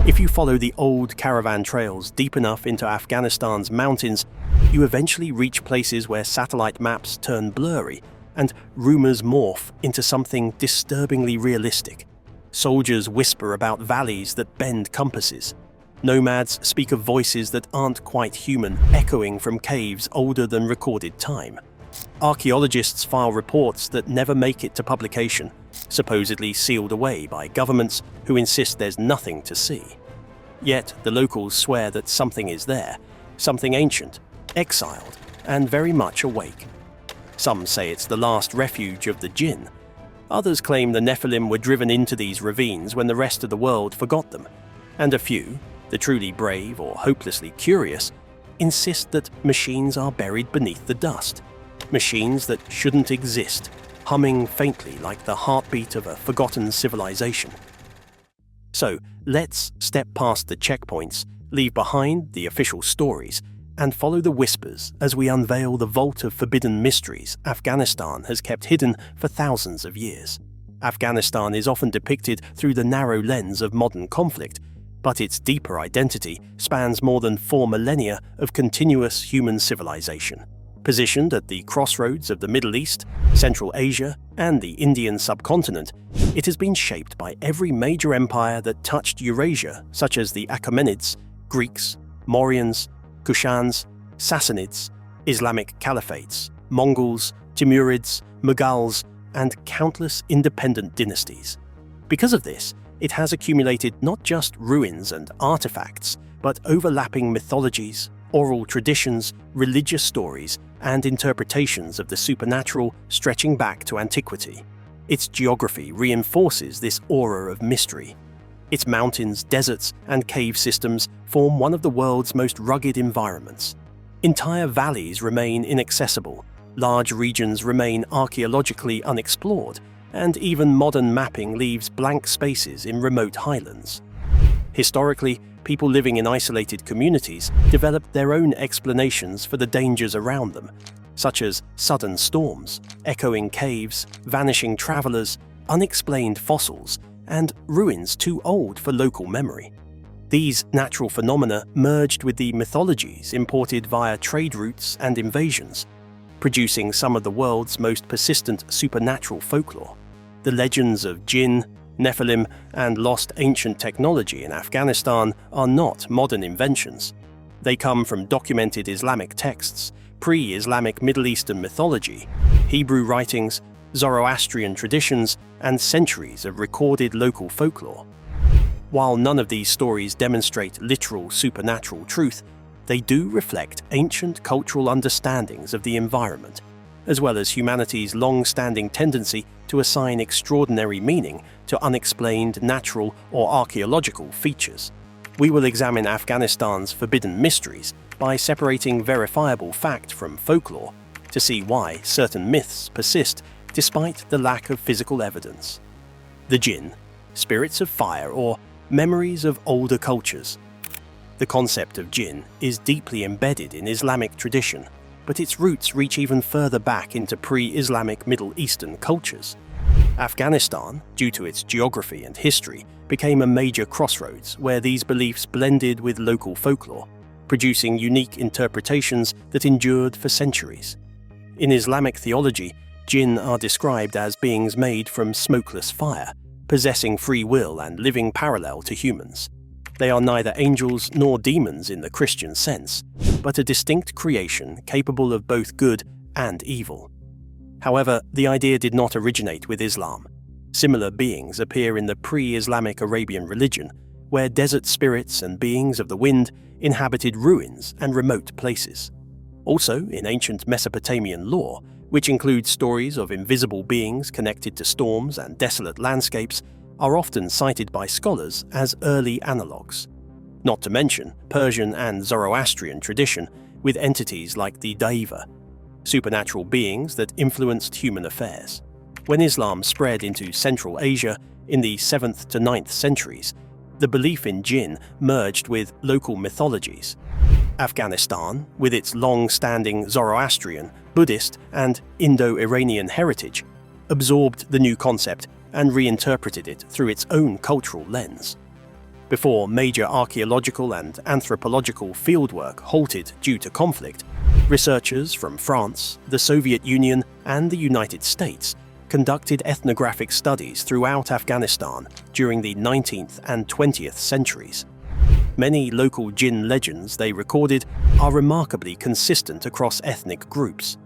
If you follow the old caravan trails deep enough into Afghanistan's mountains, you eventually reach places where satellite maps turn blurry and rumours morph into something disturbingly realistic. Soldiers whisper about valleys that bend compasses. Nomads speak of voices that aren't quite human, echoing from caves older than recorded time. Archaeologists file reports that never make it to publication, supposedly sealed away by governments who insist there's nothing to see. Yet the locals swear that something is there, something ancient, exiled, and very much awake. Some say it's the last refuge of the Djinn. Others claim the Nephilim were driven into these ravines when the rest of the world forgot them. And a few, the truly brave or hopelessly curious, insist that machines are buried beneath the dust. Machines that shouldn't exist, humming faintly like the heartbeat of a forgotten civilization. So, let's step past the checkpoints, leave behind the official stories, and follow the whispers as we unveil the vault of forbidden mysteries Afghanistan has kept hidden for thousands of years. Afghanistan is often depicted through the narrow lens of modern conflict, but its deeper identity spans more than 4 millennia of continuous human civilization. Positioned at the crossroads of the Middle East, Central Asia, and the Indian subcontinent, it has been shaped by every major empire that touched Eurasia, such as the Achaemenids, Greeks, Mauryans, Kushans, Sassanids, Islamic caliphates, Mongols, Timurids, Mughals, and countless independent dynasties. Because of this, it has accumulated not just ruins and artifacts, but overlapping mythologies, oral traditions, religious stories, and interpretations of the supernatural stretching back to antiquity. Its geography reinforces this aura of mystery. Its mountains, deserts, and cave systems form one of the world's most rugged environments. Entire valleys remain inaccessible, large regions remain archaeologically unexplored, and even modern mapping leaves blank spaces in remote highlands. Historically, people living in isolated communities developed their own explanations for the dangers around them, such as sudden storms, echoing caves, vanishing travelers, unexplained fossils, and ruins too old for local memory. These natural phenomena merged with the mythologies imported via trade routes and invasions, producing some of the world's most persistent supernatural folklore. The legends of Djinn, Nephilim, and lost ancient technology in Afghanistan are not modern inventions. They come from documented Islamic texts, pre-Islamic Middle Eastern mythology, Hebrew writings, Zoroastrian traditions, and centuries of recorded local folklore. While none of these stories demonstrate literal supernatural truth, they do reflect ancient cultural understandings of the environment, as well as humanity's long-standing tendency to assign extraordinary meaning to unexplained natural or archaeological features. We will examine Afghanistan's forbidden mysteries by separating verifiable fact from folklore to see why certain myths persist despite the lack of physical evidence. The Djinn, spirits of fire or memories of older cultures. The concept of Djinn is deeply embedded in Islamic tradition, but its roots reach even further back into pre-Islamic Middle Eastern cultures. Afghanistan, due to its geography and history, became a major crossroads where these beliefs blended with local folklore, producing unique interpretations that endured for centuries. In Islamic theology, Djinn are described as beings made from smokeless fire, possessing free will and living parallel to humans. They are neither angels nor demons in the Christian sense, but a distinct creation capable of both good and evil. However, the idea did not originate with Islam. Similar beings appear in the pre-Islamic Arabian religion, where desert spirits and beings of the wind inhabited ruins and remote places. Also, in ancient Mesopotamian lore, which includes stories of invisible beings connected to storms and desolate landscapes, are often cited by scholars as early analogues. Not to mention Persian and Zoroastrian tradition, with entities like the Daiva, supernatural beings that influenced human affairs. When Islam spread into Central Asia in the 7th to 9th centuries, the belief in Djinn merged with local mythologies. Afghanistan, with its long-standing Zoroastrian, Buddhist, and Indo-Iranian heritage, absorbed the new concept and reinterpreted it through its own cultural lens. Before major archaeological and anthropological fieldwork halted due to conflict, researchers from France, the Soviet Union, and the United States conducted ethnographic studies throughout Afghanistan during the 19th and 20th centuries. Many local Djinn legends they recorded are remarkably consistent across ethnic groups.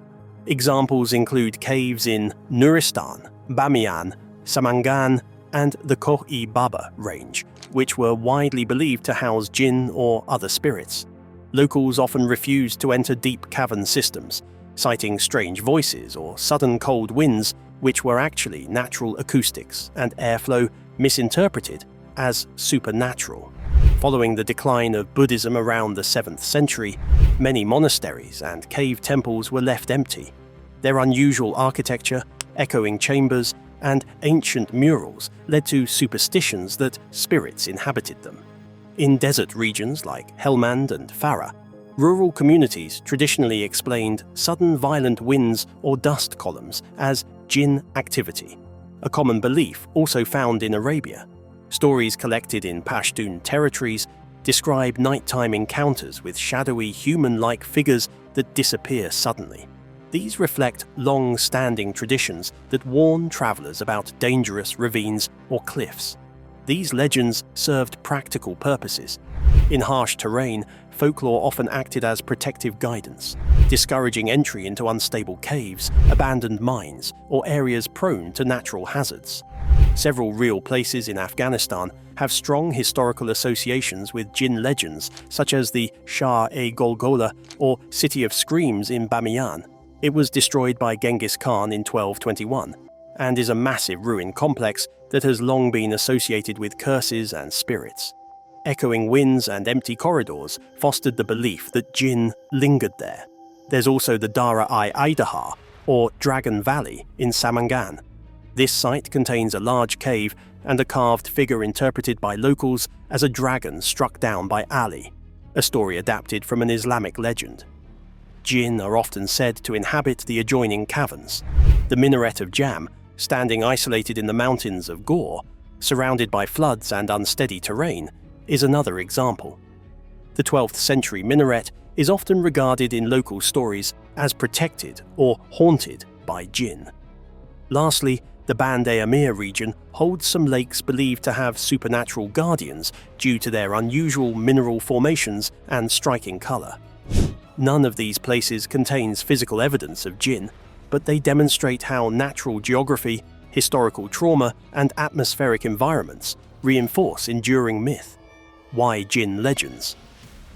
Examples include caves in Nuristan, Bamiyan, Samangan, and the Koh-i-Baba range, which were widely believed to house Djinn or other spirits. Locals often refused to enter deep cavern systems, citing strange voices or sudden cold winds, which were actually natural acoustics and airflow misinterpreted as supernatural. Following the decline of Buddhism around the 7th century, many monasteries and cave temples were left empty. Their unusual architecture, echoing chambers, and ancient murals led to superstitions that spirits inhabited them. In desert regions like Helmand and Farah, rural communities traditionally explained sudden violent winds or dust columns as Djinn activity, a common belief also found in Arabia. Stories collected in Pashtun territories describe nighttime encounters with shadowy human-like figures that disappear suddenly. These reflect long-standing traditions that warn travelers about dangerous ravines or cliffs. These legends served practical purposes. In harsh terrain, folklore often acted as protective guidance, discouraging entry into unstable caves, abandoned mines, or areas prone to natural hazards. Several real places in Afghanistan have strong historical associations with Djinn legends, such as the Shah-e-Golgola or City of Screams in Bamiyan. It was destroyed by Genghis Khan in 1221 and is a massive ruin complex that has long been associated with curses and spirits. Echoing winds and empty corridors fostered the belief that Djinn lingered there. There's also the Dara-i-Aidahar, or Dragon Valley, in Samangan. This site contains a large cave and a carved figure interpreted by locals as a dragon struck down by Ali, a story adapted from an Islamic legend. Djinn are often said to inhabit the adjoining caverns. The minaret of Jam, standing isolated in the mountains of Ghor, surrounded by floods and unsteady terrain, is another example. The 12th century minaret is often regarded in local stories as protected or haunted by Djinn. Lastly, the Band-e-Amir region holds some lakes believed to have supernatural guardians due to their unusual mineral formations and striking color. None of these places contains physical evidence of Djinn, but they demonstrate how natural geography, historical trauma, and atmospheric environments reinforce enduring myth. Why Djinn legends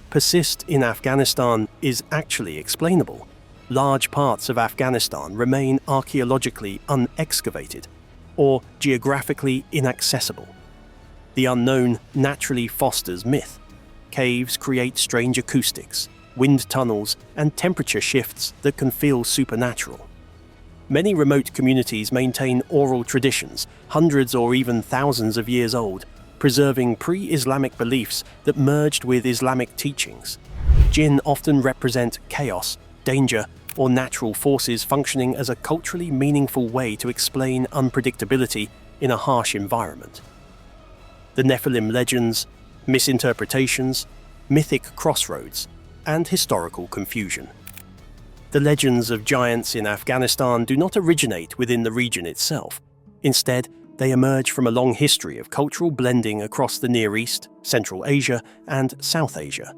persist in Afghanistan is actually explainable. Large parts of Afghanistan remain archaeologically unexcavated or geographically inaccessible. The unknown naturally fosters myth. Caves create strange acoustics, wind tunnels, and temperature shifts that can feel supernatural. Many remote communities maintain oral traditions, hundreds or even thousands of years old, preserving pre-Islamic beliefs that merged with Islamic teachings. Djinn often represent chaos, danger, or natural forces functioning as a culturally meaningful way to explain unpredictability in a harsh environment. The Nephilim legends, misinterpretations, mythic crossroads, and historical confusion. The legends of giants in Afghanistan do not originate within the region itself. Instead, they emerge from a long history of cultural blending across the Near East, Central Asia, and South Asia.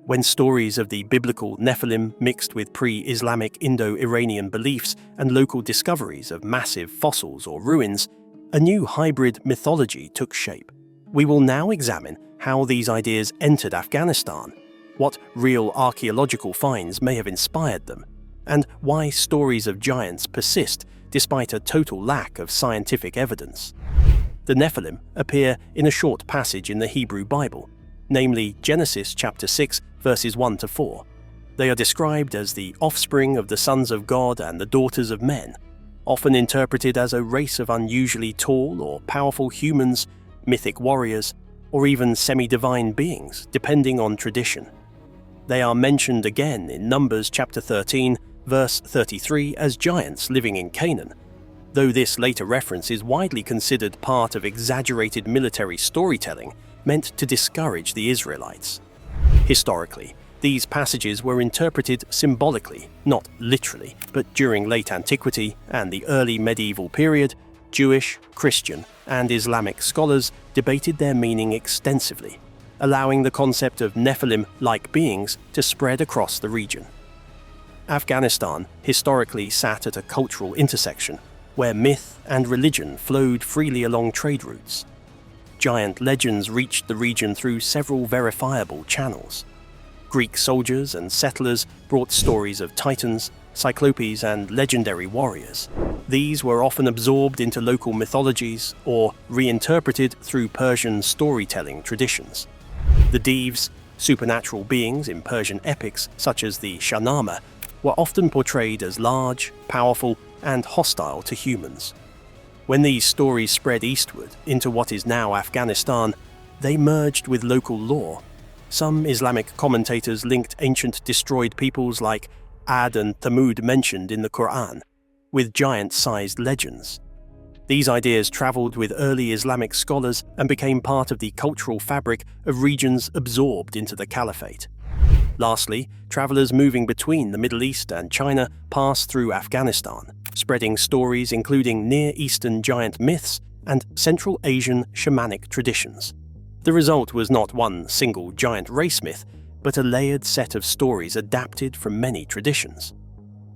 When stories of the biblical Nephilim mixed with pre-Islamic Indo-Iranian beliefs and local discoveries of massive fossils or ruins, a new hybrid mythology took shape. We will now examine how these ideas entered Afghanistan, what real archaeological finds may have inspired them, and why stories of giants persist despite a total lack of scientific evidence. The Nephilim appear in a short passage in the Hebrew Bible, namely Genesis chapter 6, verses 1 to 4. They are described as the offspring of the sons of God and the daughters of men, often interpreted as a race of unusually tall or powerful humans, mythic warriors, or even semi-divine beings, depending on tradition. They are mentioned again in Numbers chapter 13, verse 33 as giants living in Canaan, though this later reference is widely considered part of exaggerated military storytelling meant to discourage the Israelites. Historically, these passages were interpreted symbolically, not literally, but during late antiquity and the early medieval period, Jewish, Christian, and Islamic scholars debated their meaning extensively, allowing the concept of Nephilim-like beings to spread across the region. Afghanistan historically sat at a cultural intersection where myth and religion flowed freely along trade routes. Giant legends reached the region through several verifiable channels. Greek soldiers and settlers brought stories of titans, cyclopes, and legendary warriors. These were often absorbed into local mythologies or reinterpreted through Persian storytelling traditions. The Devs, supernatural beings in Persian epics such as the Shahnameh, were often portrayed as large, powerful, and hostile to humans. When these stories spread eastward into what is now Afghanistan, they merged with local lore. Some Islamic commentators linked ancient destroyed peoples like Ad and Thamud mentioned in the Quran with giant-sized legends. These ideas traveled with early Islamic scholars and became part of the cultural fabric of regions absorbed into the caliphate. Lastly, travelers moving between the Middle East and China passed through Afghanistan, spreading stories including Near Eastern giant myths and Central Asian shamanic traditions. The result was not one single giant race myth, but a layered set of stories adapted from many traditions.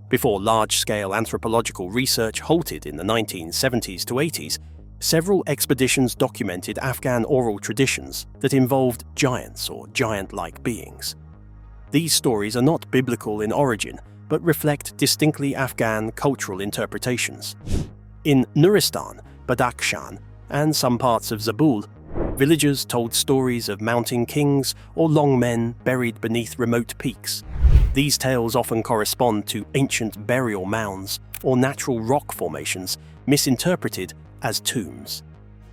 Before large-scale anthropological research halted in the 1970s to 80s, several expeditions documented Afghan oral traditions that involved giants or giant-like beings. These stories are not biblical in origin, but reflect distinctly Afghan cultural interpretations. In Nuristan, Badakhshan, and some parts of Zabul, villagers told stories of mountain kings or long men buried beneath remote peaks. These tales often correspond to ancient burial mounds or natural rock formations misinterpreted as tombs.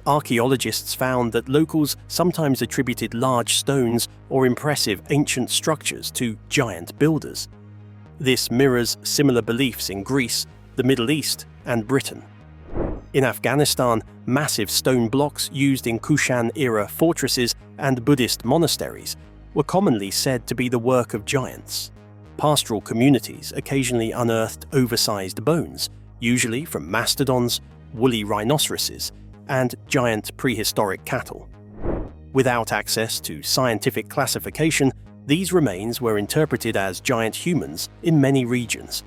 Archaeologists found that locals sometimes attributed large stones or impressive ancient structures to giant builders. This mirrors similar beliefs in Greece, the Middle East, and Britain. In Afghanistan, massive stone blocks used in Kushan-era fortresses and Buddhist monasteries were commonly said to be the work of giants. Pastoral communities occasionally unearthed oversized bones, usually from mastodons, woolly rhinoceroses, and giant prehistoric cattle. Without access to scientific classification, these remains were interpreted as giant humans in many regions.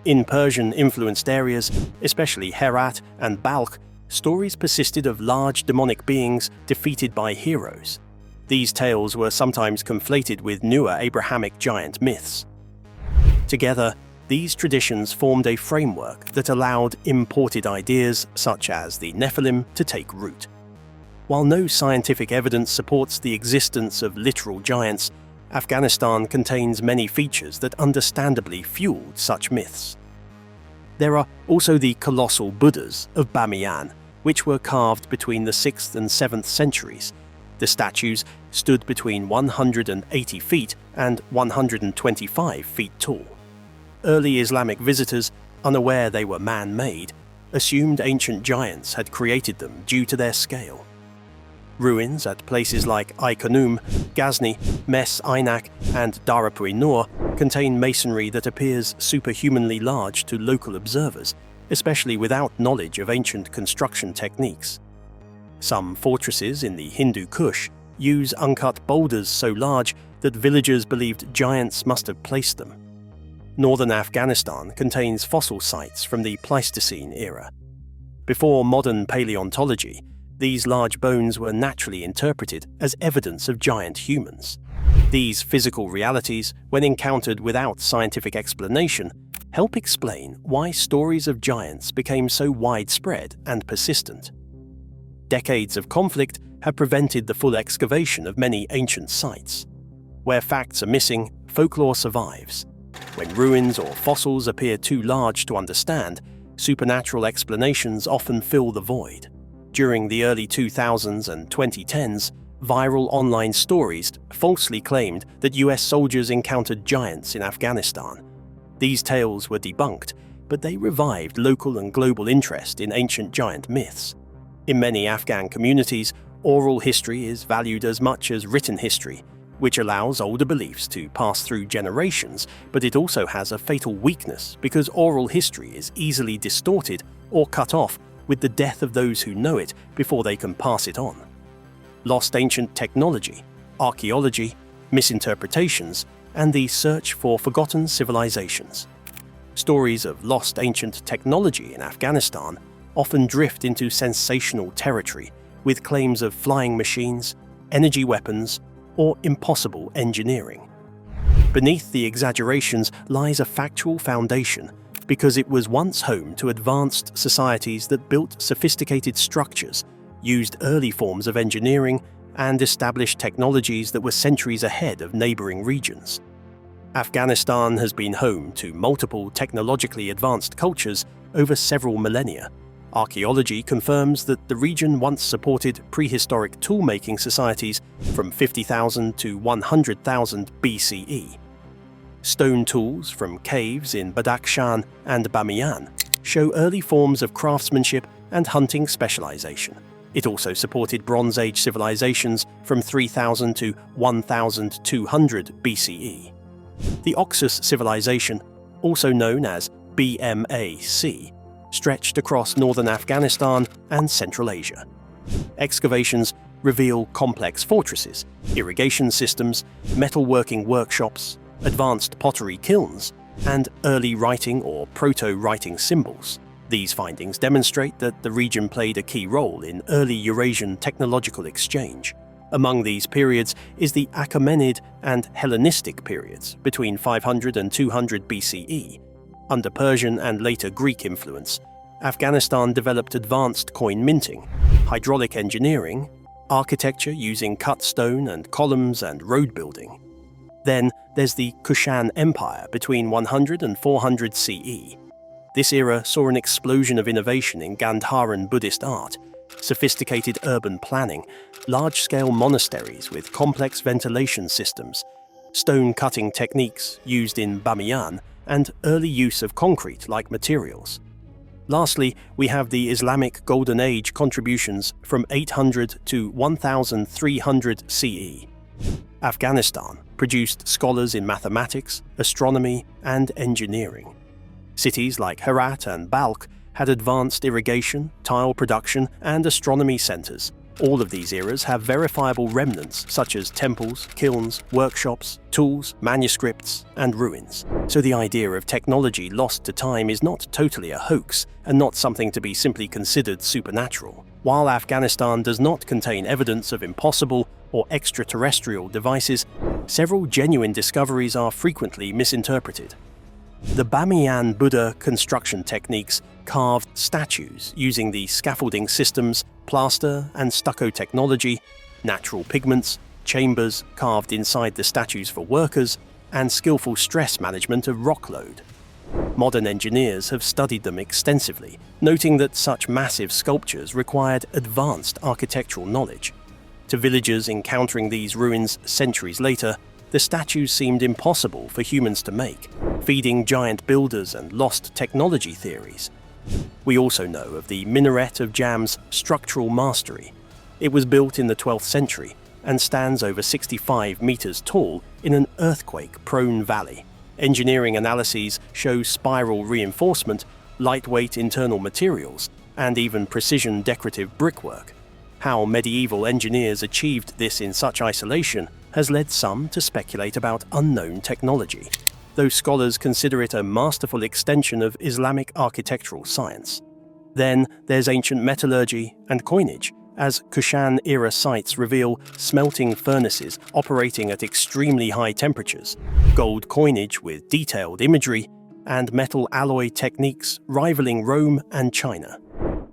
In Persian-influenced areas, especially Herat and Balkh, stories persisted of large demonic beings defeated by heroes. These tales were sometimes conflated with newer Abrahamic giant myths. Together, these traditions formed a framework that allowed imported ideas such as the Nephilim to take root. While no scientific evidence supports the existence of literal giants, Afghanistan contains many features that understandably fueled such myths. There are also the colossal Buddhas of Bamiyan, which were carved between the 6th and 7th centuries. The statues stood between 180 feet and 125 feet tall. Early Islamic visitors, unaware they were man-made, assumed ancient giants had created them due to their scale. Ruins at places like Ai-Khanoum, Ghazni, Mes Aynak, and Darapuri Nur contain masonry that appears superhumanly large to local observers, especially without knowledge of ancient construction techniques. Some fortresses in the Hindu Kush use uncut boulders so large that villagers believed giants must have placed them. Northern Afghanistan contains fossil sites from the Pleistocene era. Before modern paleontology, these large bones were naturally interpreted as evidence of giant humans. These physical realities, when encountered without scientific explanation, help explain why stories of giants became so widespread and persistent. Decades of conflict have prevented the full excavation of many ancient sites. Where facts are missing, folklore survives. When ruins or fossils appear too large to understand, supernatural explanations often fill the void. During the early 2000s and 2010s, viral online stories falsely claimed that US soldiers encountered giants in Afghanistan. These tales were debunked, but they revived local and global interest in ancient giant myths. In many Afghan communities, Oral history is valued as much as written history, which allows older beliefs to pass through generations, but it also has a fatal weakness because oral history is easily distorted or cut off with the death of those who know it before they can pass it on. Lost ancient technology, archaeology, misinterpretations, and the search for forgotten civilizations. Stories of lost ancient technology in Afghanistan often drift into sensational territory with claims of flying machines, energy weapons, or impossible engineering. Beneath the exaggerations lies a factual foundation because it was once home to advanced societies that built sophisticated structures, used early forms of engineering, and established technologies that were centuries ahead of neighboring regions. Afghanistan has been home to multiple technologically advanced cultures over several millennia. Archaeology confirms that the region once supported prehistoric tool-making societies from 50,000 to 100,000 BCE. Stone tools from caves in Badakhshan and Bamiyan show early forms of craftsmanship and hunting specialization. It also supported Bronze Age civilizations from 3000 to 1200 BCE. The Oxus civilization, also known as BMAC, stretched across northern Afghanistan and Central Asia. Excavations reveal complex fortresses, irrigation systems, metalworking workshops, advanced pottery kilns, and early writing or proto-writing symbols. These findings demonstrate that the region played a key role in early Eurasian technological exchange. Among these periods is the Achaemenid and Hellenistic periods between 500 and 200 BCE. Under Persian and later Greek influence, Afghanistan developed advanced coin minting, hydraulic engineering, architecture using cut stone and columns, and road building. Then there's the Kushan Empire between 100 and 400 CE. This era saw an explosion of innovation in Gandharan Buddhist art, sophisticated urban planning, large-scale monasteries with complex ventilation systems, stone-cutting techniques used in Bamiyan, and early use of concrete-like materials. Lastly, we have the Islamic Golden Age contributions from 800 to 1300 CE. Afghanistan produced scholars in mathematics, astronomy, and engineering. Cities like Herat and Balkh had advanced irrigation, tile production, and astronomy centers. All of these eras have verifiable remnants such as temples, kilns, workshops, tools, manuscripts, and ruins. So the idea of technology lost to time is not totally a hoax and not something to be simply considered supernatural. While Afghanistan does not contain evidence of impossible or extraterrestrial devices, several genuine discoveries are frequently misinterpreted. The Bamiyan Buddha construction techniques carved statues using the scaffolding systems, plaster and stucco technology, natural pigments, chambers carved inside the statues for workers, and skillful stress management of rock load. Modern engineers have studied them extensively, noting that such massive sculptures required advanced architectural knowledge. To villagers encountering these ruins centuries later, the statues seemed impossible for humans to make, feeding giant builders and lost technology theories. We also know of the Minaret of Jam's structural mastery. It was built in the 12th century and stands over 65 meters tall in an earthquake-prone valley. Engineering analyses show spiral reinforcement, lightweight internal materials, and even precision decorative brickwork. How medieval engineers achieved this in such isolation has led some to speculate about unknown technology, though scholars consider it a masterful extension of Islamic architectural science. Then there's ancient metallurgy and coinage, as Kushan-era sites reveal smelting furnaces operating at extremely high temperatures, gold coinage with detailed imagery, and metal alloy techniques rivaling Rome and China.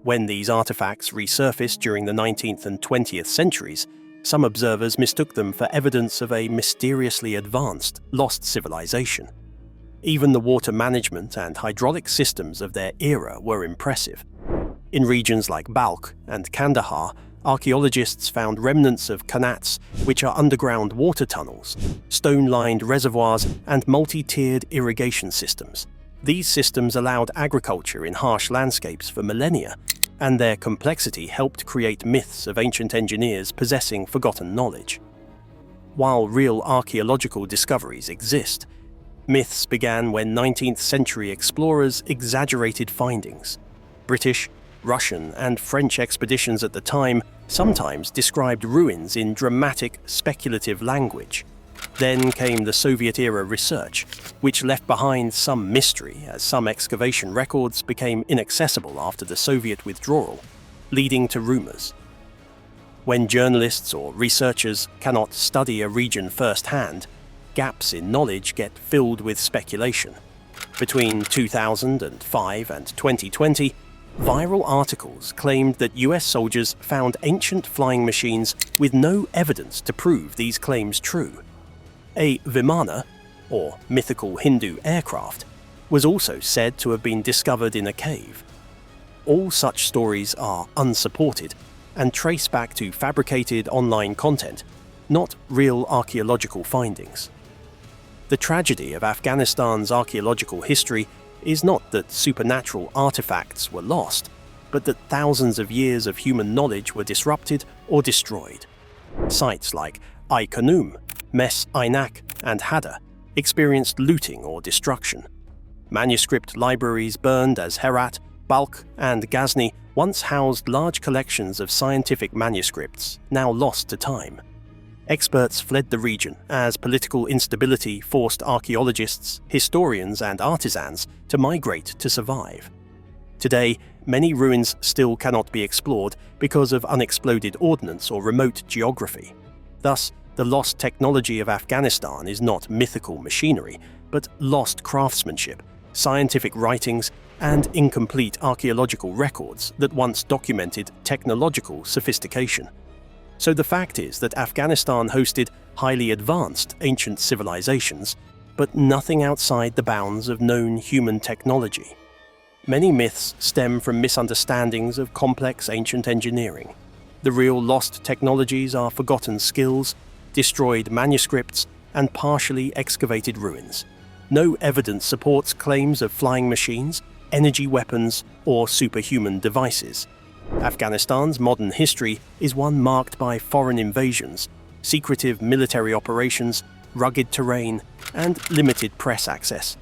When these artifacts resurfaced during the 19th and 20th centuries, some observers mistook them for evidence of a mysteriously advanced, lost civilization. Even the water management and hydraulic systems of their era were impressive. In regions like Balkh and Kandahar, archaeologists found remnants of qanats, which are underground water tunnels, stone-lined reservoirs, and multi-tiered irrigation systems. These systems allowed agriculture in harsh landscapes for millennia, and their complexity helped create myths of ancient engineers possessing forgotten knowledge. While real archaeological discoveries exist, myths began when 19th century explorers exaggerated findings. British, Russian, and French expeditions at the time sometimes described ruins in dramatic, speculative language. Then came the Soviet-era research, which left behind some mystery as some excavation records became inaccessible after the Soviet withdrawal, leading to rumours. When journalists or researchers cannot study a region firsthand, gaps in knowledge get filled with speculation. Between 2005 and 2020, viral articles claimed that US soldiers found ancient flying machines with no evidence to prove these claims true. A Vimana, or mythical Hindu aircraft, was also said to have been discovered in a cave. All such stories are unsupported and trace back to fabricated online content, not real archaeological findings. The tragedy of Afghanistan's archaeological history is not that supernatural artifacts were lost, but that thousands of years of human knowledge were disrupted or destroyed. Sites like Ai-Khanoum, Mes Aynak, and Hadda experienced looting or destruction. Manuscript libraries burned as Herat, Balkh, and Ghazni once housed large collections of scientific manuscripts, now lost to time. Experts fled the region as political instability forced archaeologists, historians, and artisans to migrate to survive. Today, many ruins still cannot be explored because of unexploded ordnance or remote geography. Thus, the lost technology of Afghanistan is not mythical machinery, but lost craftsmanship, scientific writings, and incomplete archaeological records that once documented technological sophistication. So the fact is that Afghanistan hosted highly advanced ancient civilizations, but nothing outside the bounds of known human technology. Many myths stem from misunderstandings of complex ancient engineering. The real lost technologies are forgotten skills, destroyed manuscripts, and partially excavated ruins. No evidence supports claims of flying machines, energy weapons, or superhuman devices. Afghanistan's modern history is one marked by foreign invasions, secretive military operations, rugged terrain, and limited press access.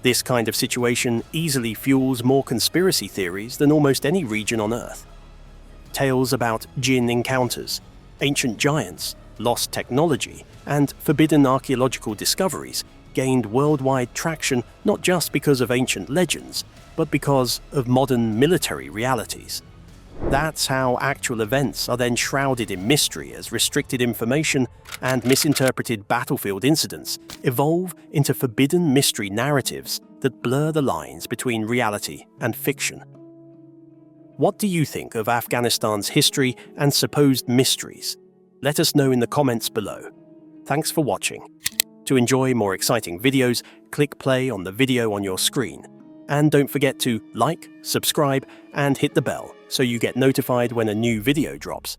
This kind of situation easily fuels more conspiracy theories than almost any region on Earth. Tales about Djinn encounters, ancient giants, lost technology, and forbidden archaeological discoveries gained worldwide traction not just because of ancient legends, but because of modern military realities. That's how actual events are then shrouded in mystery as restricted information and misinterpreted battlefield incidents evolve into forbidden mystery narratives that blur the lines between reality and fiction. What do you think of Afghanistan's history and supposed mysteries? Let us know in the comments below. Thanks for watching. To enjoy more exciting videos, click play on the video on your screen. And don't forget to like, subscribe, and hit the bell so you get notified when a new video drops.